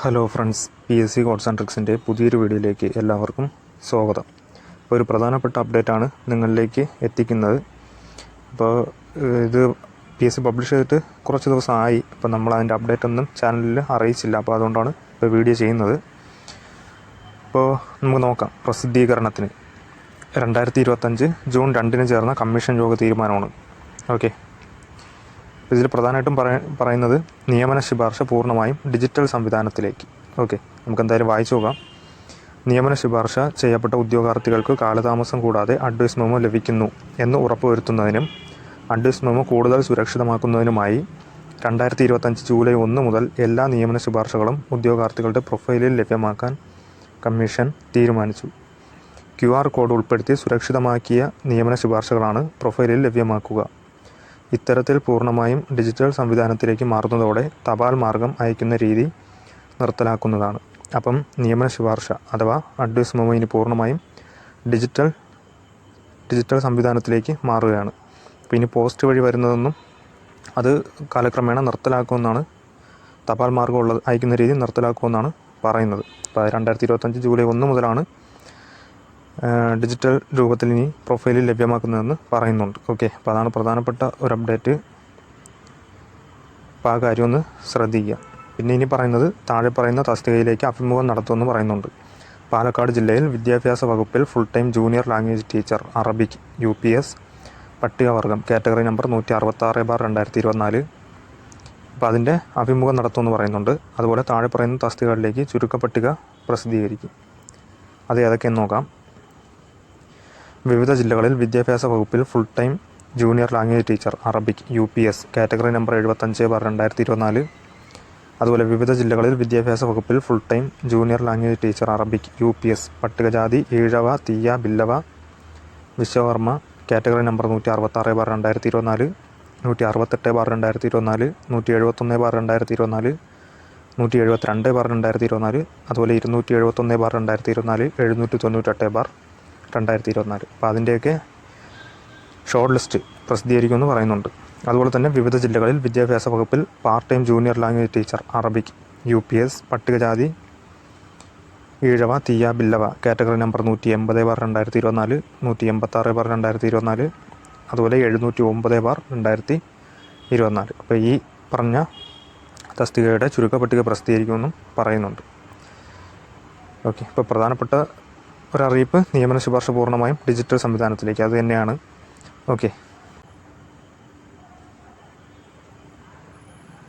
Hello friends, PSC codes and ട്രിക്സിൻ്റെ പുതിയൊരു വീഡിയോയിലേക്ക് എല്ലാവർക്കും സ്വാഗതം. അപ്പോൾ ഒരു പ്രധാനപ്പെട്ട അപ്ഡേറ്റാണ് നിങ്ങളിലേക്ക് എത്തിക്കുന്നത്. അപ്പോൾ ഇത് PSC പബ്ലിഷ് ചെയ്തിട്ട് കുറച്ച് ദിവസമായി. അപ്പോൾ നമ്മൾ അതിൻ്റെ അപ്ഡേറ്റ് ഒന്നും ചാനലിൽ അറിയിച്ചില്ല. അപ്പോൾ അതുകൊണ്ടാണ് ഇപ്പോൾ വീഡിയോ ചെയ്യുന്നത്. അപ്പോൾ നമുക്ക് നോക്കാം. പ്രസിദ്ധീകരണത്തിന് 2025 ജൂൺ 2 ചേർന്ന കമ്മീഷൻ യോഗ തീരുമാനമാണ്. ഓക്കെ, ഇതിൽ പ്രധാനമായിട്ടും പറയുന്നത് നിയമന ശുപാർശ പൂർണ്ണമായും ഡിജിറ്റൽ സംവിധാനത്തിലേക്ക്. ഓക്കെ, നമുക്ക് എന്തായാലും വായിച്ചു നോക്കാം. നിയമന ശുപാർശ ചെയ്യപ്പെട്ട ഉദ്യോഗാർത്ഥികൾക്ക് കാലതാമസം കൂടാതെ അഡ്വൈസ് മെമ്മോ ലഭിക്കുന്നു എന്ന് ഉറപ്പുവരുത്തുന്നതിനും അഡ്വൈസ് മെമ്മോ കൂടുതൽ സുരക്ഷിതമാക്കുന്നതിനുമായി 2025 ജൂലൈ 1 മുതൽ എല്ലാ നിയമന ശുപാർശകളും ഉദ്യോഗാർത്ഥികളുടെ പ്രൊഫൈലിൽ ലഭ്യമാക്കാൻ കമ്മീഷൻ തീരുമാനിച്ചു. QR കോഡ് ഉൾപ്പെടുത്തി സുരക്ഷിതമാക്കിയ നിയമന ശുപാർശകളാണ് പ്രൊഫൈലിൽ ലഭ്യമാക്കുക. ഇത്തരത്തിൽ പൂർണ്ണമായും ഡിജിറ്റൽ സംവിധാനത്തിലേക്ക് മാറുന്നതോടെ തപാൽ മാർഗം അയക്കുന്ന രീതി നിർത്തലാക്കുന്നതാണ്. അപ്പം നിയമന ശുപാർശ അഥവാ അഡ്വൈസ് മെമ്മോ ഇനി പൂർണ്ണമായും ഡിജിറ്റൽ സംവിധാനത്തിലേക്ക് മാറുകയാണ്. അപ്പോൾ ഇനി പോസ്റ്റ് വഴി വരുന്നതൊന്നും അത് കാലക്രമേണ നിർത്തലാക്കുമെന്നാണ്, തപാൽ മാർഗം അയക്കുന്ന രീതി നിർത്തലാക്കുമെന്നാണ് പറയുന്നത്. അപ്പോൾ 2025 ജൂലൈ 1 മുതലാണ് ഡിജിറ്റൽ രൂപത്തിൽ ഇനി പ്രൊഫൈലിൽ ലഭ്യമാക്കുന്നതെന്ന് പറയുന്നുണ്ട്. ഓക്കെ, അപ്പോൾ അതാണ് പ്രധാനപ്പെട്ട ഒരു അപ്ഡേറ്റ്. അപ്പോൾ ആ കാര്യം ഒന്ന് ശ്രദ്ധിക്കുക. പിന്നെ ഇനി പറയുന്നത് താഴെ പറയുന്ന തസ്തികയിലേക്ക് അഭിമുഖം നടത്തുമെന്ന് പറയുന്നുണ്ട്. പാലക്കാട് ജില്ലയിൽ വിദ്യാഭ്യാസ വകുപ്പിൽ full time junior language teacher Arabic UPS പട്ടികവർഗം കാറ്റഗറി നമ്പർ 166/2024. അപ്പോൾ അതിൻ്റെ അഭിമുഖം നടത്തുമെന്ന് പറയുന്നുണ്ട്. അതുപോലെ താഴെ പറയുന്ന തസ്തികകളിലേക്ക് ചുരുക്കപ്പട്ടിക പ്രസിദ്ധീകരിക്കും. അത് ഏതൊക്കെയെന്ന് നോക്കാം. വിവിധ ജില്ലകളിൽ വിദ്യാഭ്യാസ വകുപ്പിൽ full time junior language teacher Arabic UPS category number 75/2024. അതുപോലെ വിവിധ ജില്ലകളിൽ വിദ്യാഭ്യാസ വകുപ്പിൽ full time junior language teacher Arabic UPS പട്ടികജാതി ഈഴവ തീയ ബില്ലവ വിശ്വകർമ്മ കാറ്റഗറി നമ്പർ 166/2024, 168/2024, 171/2024, 172/2024, അതുപോലെ 271/2024, 798/2024. അപ്പോൾ അതിൻ്റെയൊക്കെ ഷോർട്ട് ലിസ്റ്റ് പ്രസിദ്ധീകരിക്കുമെന്ന് പറയുന്നുണ്ട്. അതുപോലെ തന്നെ വിവിധ ജില്ലകളിൽ വിദ്യാഭ്യാസ വകുപ്പിൽ part time junior language teacher Arabic UPS പട്ടികജാതി ഈഴവ തീയ ബില്ലവ കാറ്റഗറി നമ്പർ 180/2024, 186/2024, അതുപോലെ 709/2024. അപ്പോൾ ഈ പറഞ്ഞ തസ്തികയുടെ ചുരുക്കപ്പട്ടിക പ്രസിദ്ധീകരിക്കുമെന്നും പറയുന്നുണ്ട്. ഓക്കെ, ഇപ്പോൾ പ്രധാനപ്പെട്ട ഒരറിയിപ്പ് നിയമന ശുപാർശ പൂർണ്ണമായും ഡിജിറ്റൽ സംവിധാനത്തിലേക്ക്, അത് തന്നെയാണ്. ഓക്കെ.